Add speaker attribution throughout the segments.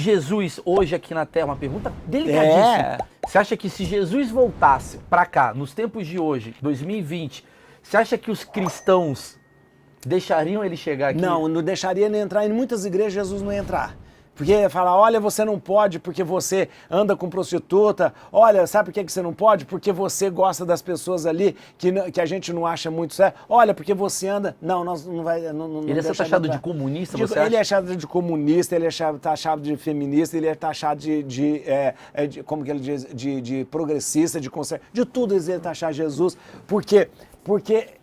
Speaker 1: Jesus hoje aqui na Terra, uma pergunta delicadíssima. Você acha que se Jesus voltasse pra cá, nos tempos de hoje, 2020, você acha que os cristãos deixariam ele chegar aqui?
Speaker 2: Não, não deixaria ele entrar. Em muitas igrejas Jesus não ia entrar. Porque ia falar, olha, você não pode porque você anda com prostituta. Olha, sabe por que você não pode? Porque você gosta das pessoas ali que a gente não acha muito certo. Olha, porque você anda... Não, nós não vai... Não
Speaker 1: ele é taxado de comunista, você
Speaker 2: Ele
Speaker 1: acha?
Speaker 2: é taxado de comunista, ele é taxado de feminista, ele é taxado como que ele diz? De progressista, de conservador. De tudo ele é taxado Jesus. Porque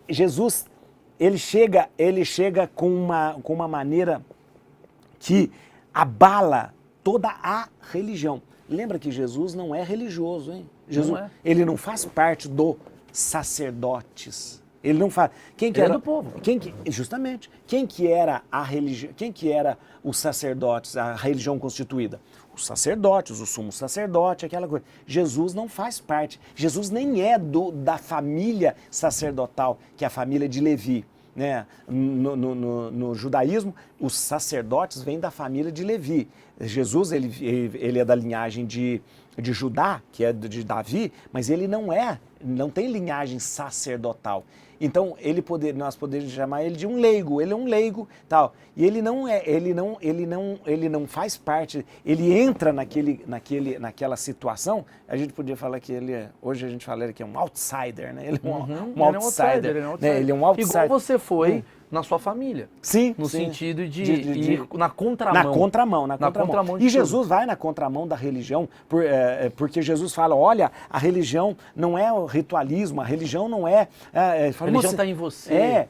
Speaker 2: Jesus, ele chega com uma maneira que abala toda a religião. Lembra que Jesus não é religioso, hein? Jesus, ele não faz parte dos sacerdotes. Ele não faz. Quem que
Speaker 1: ele
Speaker 2: era
Speaker 1: é do povo.
Speaker 2: Justamente. Quem que era a religião? Quem que era os sacerdotes, a religião constituída? Os sacerdotes, o sumo sacerdote, aquela coisa. Jesus não faz parte. Jesus nem é da família sacerdotal, que é a família de Levi. Né? No judaísmo, os sacerdotes vêm da família de Levi. Jesus, ele é da linhagem de Judá, que é de Davi, mas ele não tem linhagem sacerdotal. Então, nós poderíamos chamar ele de um leigo, ele é um leigo, tal. E ele não faz parte, ele entra naquela situação, a gente podia falar que hoje a gente fala que é um outsider, né? Ele é um outsider. Ele é um outsider.
Speaker 1: Igual você foi na sua família.
Speaker 2: Sim.
Speaker 1: No sentido de ir na contramão.
Speaker 2: Na contramão. E Jesus vai na contramão da religião, porque Jesus fala, olha, a religião não é o ritualismo, a religião não é...
Speaker 1: a religião está em você.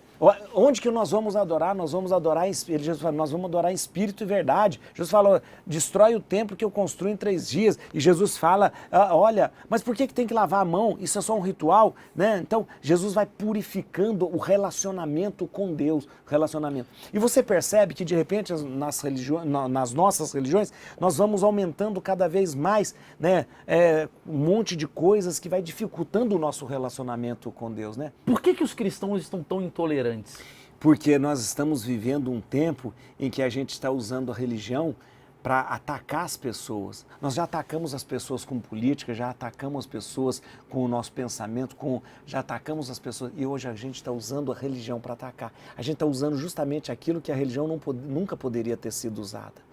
Speaker 2: Onde que nós vamos adorar? Nós vamos adorar em espírito. Jesus fala, nós vamos adorar em espírito e verdade. Jesus falou, destrói o templo que eu construo em 3 dias. E Jesus fala, olha, mas por que tem que lavar a mão? Isso é só um ritual, né? Então, Jesus vai purificando o relacionamento com Deus. E você percebe que, de repente, nas nossas religiões, nós vamos aumentando cada vez mais, né, um monte de coisas que vai dificultando o nosso relacionamento com Deus, né?
Speaker 1: Por que os cristãos estão tão intolerantes?
Speaker 2: Porque nós estamos vivendo um tempo em que a gente está usando a religião para atacar as pessoas. Nós já atacamos as pessoas com política, já atacamos as pessoas com o nosso pensamento, já atacamos as pessoas e hoje a gente está usando a religião para atacar. A gente está usando justamente aquilo que a religião nunca poderia ter sido usada.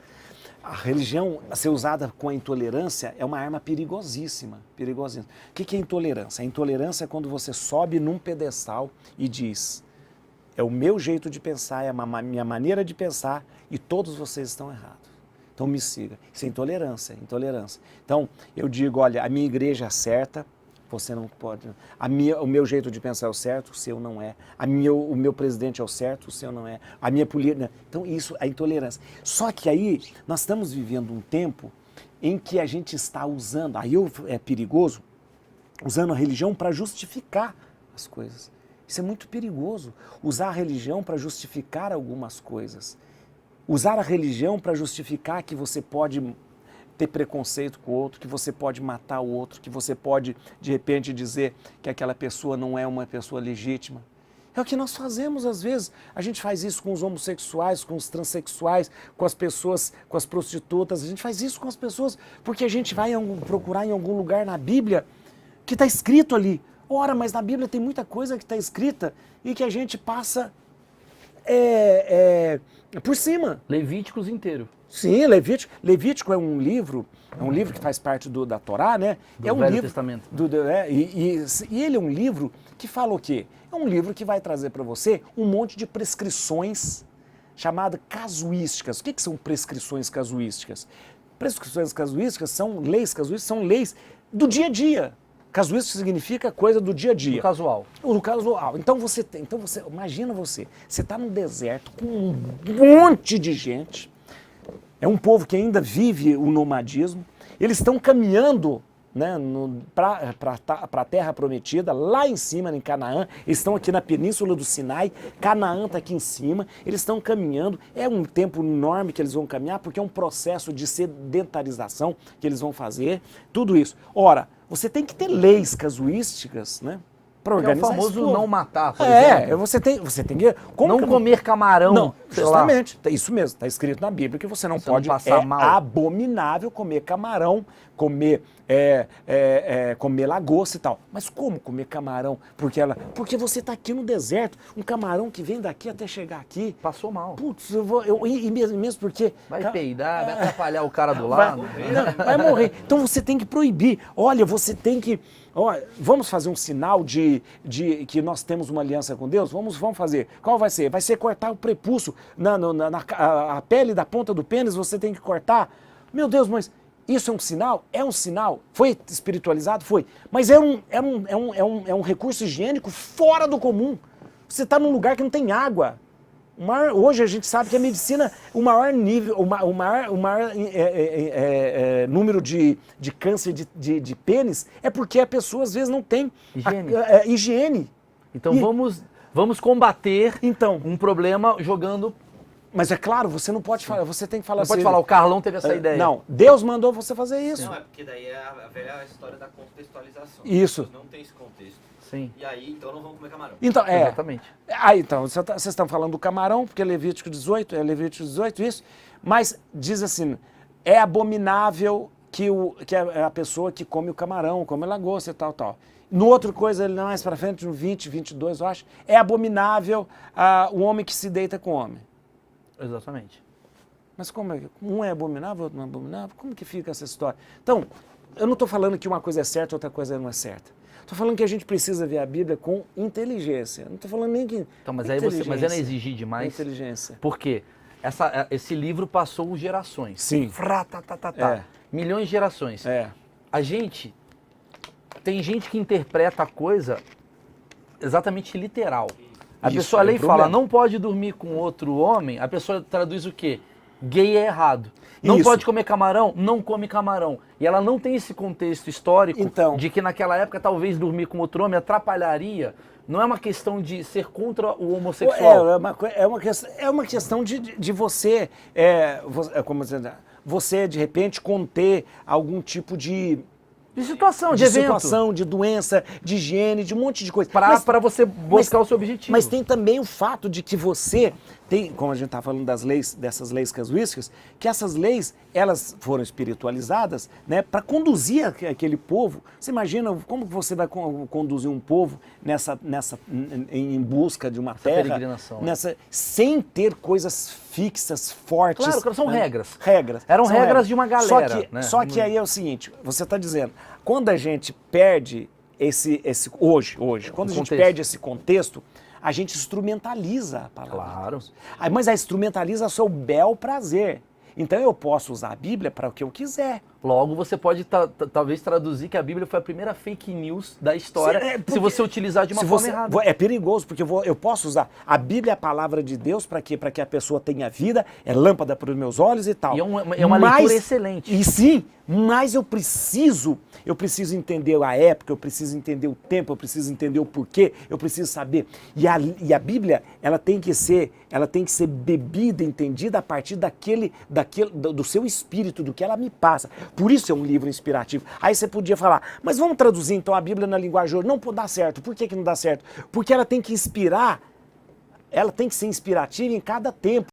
Speaker 2: A religião ser usada com a intolerância é uma arma perigosíssima. O que é intolerância? A intolerância é quando você sobe num pedestal e diz... É o meu jeito de pensar, é a minha maneira de pensar e todos vocês estão errados. Então me siga. Isso é intolerância. Então eu digo, olha, a minha igreja é certa, você não pode. O meu jeito de pensar é o certo, o seu não é. O meu presidente é o certo, o seu não é. A minha política... Então isso é intolerância. Só que aí nós estamos vivendo um tempo em que a gente está usando, é perigoso, usando a religião para justificar as coisas. Isso é muito perigoso, usar a religião para justificar algumas coisas. Usar a religião para justificar que você pode ter preconceito com o outro, que você pode matar o outro, que você pode, de repente, dizer que aquela pessoa não é uma pessoa legítima. É o que nós fazemos às vezes. A gente faz isso com os homossexuais, com os transexuais, com as pessoas, com as prostitutas. A gente faz isso com as pessoas porque a gente vai procurar em algum lugar na Bíblia que está escrito ali. Ora, mas na Bíblia tem muita coisa que está escrita e que a gente passa por cima.
Speaker 1: Levíticos inteiro.
Speaker 2: Sim, Levítico é um livro que faz parte da Torá, né?
Speaker 1: Do Velho Testamento.
Speaker 2: E ele é um livro que fala o quê? É um livro que vai trazer para você um monte de prescrições chamadas casuísticas. O que são prescrições casuísticas? Prescrições casuísticas são leis do dia a dia. Casuístico significa coisa do dia a dia.
Speaker 1: Do casual.
Speaker 2: Do casual. Então imagina você está no deserto com um monte de gente, é um povo que ainda vive o nomadismo, eles estão caminhando, né, para a terra prometida, lá em cima, em Canaã, eles estão aqui na península do Sinai, Canaã está aqui em cima, eles estão caminhando, é um tempo enorme que eles vão caminhar, porque é um processo de sedentarização que eles vão fazer, tudo isso. Ora, você tem que ter leis casuísticas, né? Para organizar
Speaker 1: o famoso não matar, por
Speaker 2: exemplo. Você tem que...
Speaker 1: Não comer camarão sei lá.
Speaker 2: Justamente, isso mesmo, está escrito na Bíblia que você não
Speaker 1: Você não
Speaker 2: pode,
Speaker 1: passar mal.
Speaker 2: abominável comer camarão, comer lagosta e tal. Mas como comer camarão? Porque você está aqui no deserto, um camarão que vem daqui até chegar aqui.
Speaker 1: Passou mal.
Speaker 2: Putz, e mesmo porque...
Speaker 1: Vai peidar, vai atrapalhar o cara do lado.
Speaker 2: Vai morrer. Então você tem que proibir. Olha, você tem que... Olha, vamos fazer um sinal de que nós temos uma aliança com Deus? Vamos fazer. Qual vai ser? Vai ser cortar o prepúcio. A pele da ponta do pênis você tem que cortar. Meu Deus, mas isso é um sinal? É um sinal. Foi espiritualizado? Foi. Mas é um recurso higiênico fora do comum. Você está num lugar que não tem água. Hoje a gente sabe que a medicina, o maior nível, o maior número de câncer de pênis é porque a pessoa às vezes não tem higiene.
Speaker 1: Então vamos combater um problema jogando.
Speaker 2: Mas é claro, você não pode falar, você tem que falar
Speaker 1: assim. Não pode falar, o Carlão teve essa ideia.
Speaker 2: Não, Deus mandou você fazer isso.
Speaker 3: Não, é porque daí é a velha história da contextualização.
Speaker 2: Isso.
Speaker 3: Não tem esse contexto.
Speaker 1: Sim.
Speaker 3: E aí, então não vamos comer camarão.
Speaker 2: Então,
Speaker 1: exatamente.
Speaker 2: Então, vocês estão falando do camarão, porque é Levítico 18, isso. Mas diz assim, é abominável que a pessoa que come o camarão, come a lagosta e tal. No outro coisa, ele mais para frente, no 20, 22, eu acho, é abominável o homem que se deita com o homem.
Speaker 1: Exatamente.
Speaker 2: Mas como é? Um é abominável, outro não é abominável? Como que fica essa história? Então, eu não estou falando que uma coisa é certa, outra coisa não é certa. Estou falando que a gente precisa ver a Bíblia com inteligência. Não estou falando nem que...
Speaker 1: Então, mas aí mas é não exigir demais.
Speaker 2: Inteligência.
Speaker 1: Por quê? Esse livro passou gerações.
Speaker 2: Sim.
Speaker 1: Milhões de gerações. Tem gente que interpreta a coisa exatamente literal. A pessoa lê e fala, não pode dormir com outro homem, a pessoa traduz o quê? Gay é errado. Não pode comer camarão? Não come camarão. E ela não tem esse contexto histórico de que naquela época talvez dormir com outro homem atrapalharia. Não é uma questão de ser contra o homossexual.
Speaker 2: É uma questão de você, você de repente conter algum tipo de
Speaker 1: situação, de evento.
Speaker 2: Situação, de doença, de higiene, de um monte de coisa.
Speaker 1: Para você buscar o seu objetivo.
Speaker 2: Mas tem também o fato de que você tem, como a gente está falando dessas leis casuísticas, que essas leis, elas foram espiritualizadas, né, para conduzir aquele povo. Você imagina como você vai conduzir um povo em busca de uma terra,
Speaker 1: peregrinação,
Speaker 2: sem ter coisas fixas, fortes.
Speaker 1: Claro, são regras.
Speaker 2: Eram
Speaker 1: regras de uma galera.
Speaker 2: Só que aí é o seguinte, você está dizendo, quando a gente perde hoje, quando a gente perde esse contexto, a gente instrumentaliza a palavra.
Speaker 1: Claro.
Speaker 2: Mas a instrumentaliza ao seu bel prazer. Então eu posso usar a Bíblia para o que eu quiser.
Speaker 1: Logo, você pode talvez traduzir que a Bíblia foi a primeira fake news da história, se você utilizar de uma forma errada.
Speaker 2: É perigoso, porque eu posso usar. A Bíblia é a palavra de Deus para quê? Para que a pessoa tenha vida, é lâmpada para os meus olhos e tal.
Speaker 1: E é uma leitura excelente.
Speaker 2: E sim, mas eu preciso entender a época, eu preciso entender o tempo, eu preciso entender o porquê, eu preciso saber. E a Bíblia, ela tem que ser bebida, entendida a partir do seu espírito, do que ela me passa. Por isso é um livro inspirativo. Aí você podia falar, mas vamos traduzir então a Bíblia na linguagem hoje. Não dá certo. Por que não dá certo? Porque ela tem que inspirar, ela tem que ser inspirativa em cada tempo.